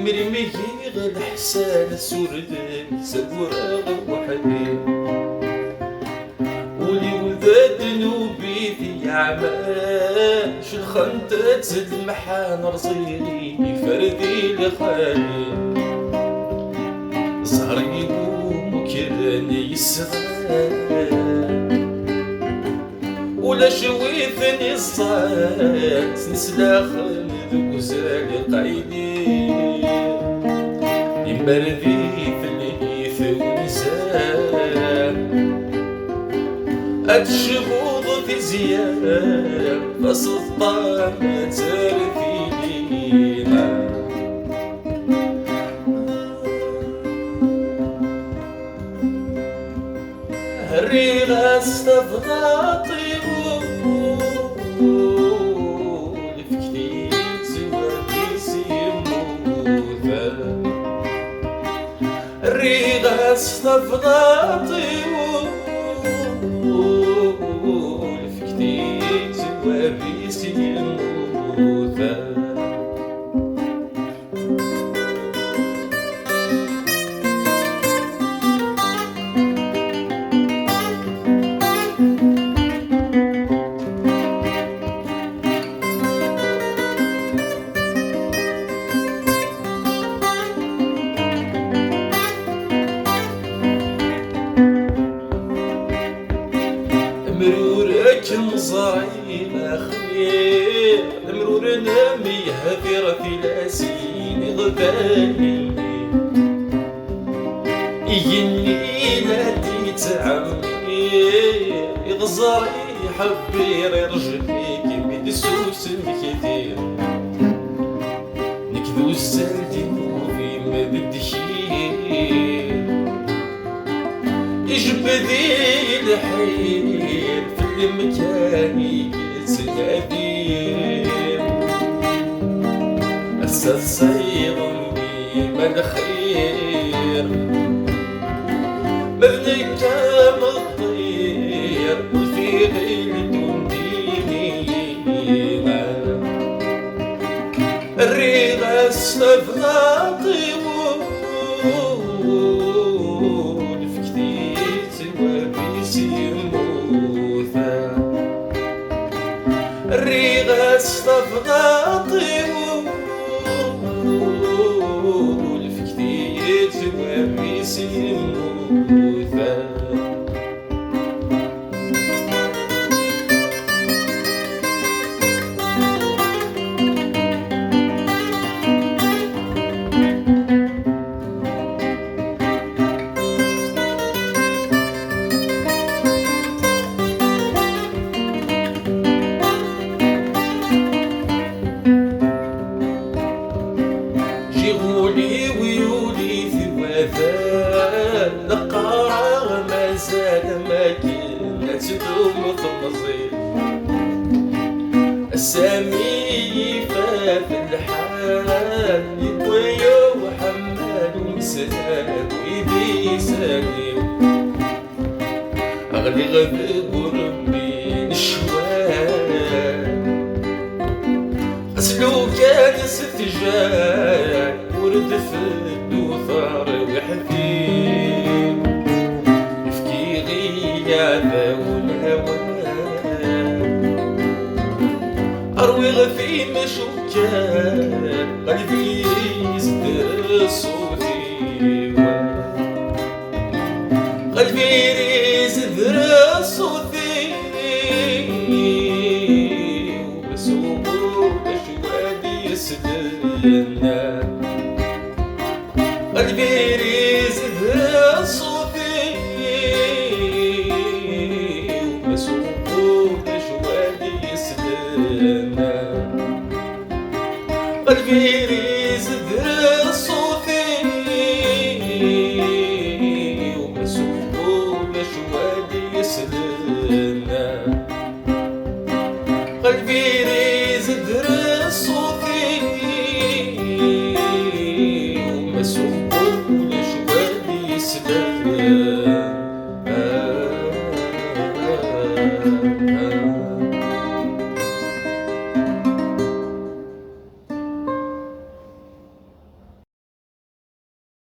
مرمي غير حسان سوردك سبورة وحدي ولي ولدت نوبي في عمان شلخنت تزد محان رصيدي فردي لخالي زهري يقوم كراني يسغان ولا شويثني الصات نسلاخن ذو زالي قايدي يمردي في الليث ونزال الشغوض في زيان فسلطان ترثينا الريغة استفضاطي الريغة استفضاطي ولفكتي زوابي سيموثا مرورك مصايب خير مرور نامي هذير في لاسين غبالي يني لا تتعمي يغزري حبير رجليك بدسوس كثير نكذو السالدي موفي ما بدشير يجبدي الحيل في المكان يتنادير أسد صيغني ما الخير مذنك مطير وفي غير دينينا الريغة استفضاطي الريغة استفضاطي والفكتير زوابي سيموثا جيغولي ويولي في الوفاء نقارا ما زال ما كنا تدوم ثمزير السامي فات الحال يطويا وحمال ومسال ويدي سالي أغلي غذب وربي نشوان غسلو كان ستجان ورد فد وثار وحفيد يفكي غيابة والهوان أروي غفي مشوكان قلبي يزدر صوتي قلبي يزدر صوتي يسدلنا قلبي يزد صوتي ومسوق شوادي يسدلنا قلبي يزد صوتي ومسوق شوادي يسدلنا قلبي يزد صوتي ومسوق شوادي يسدلنا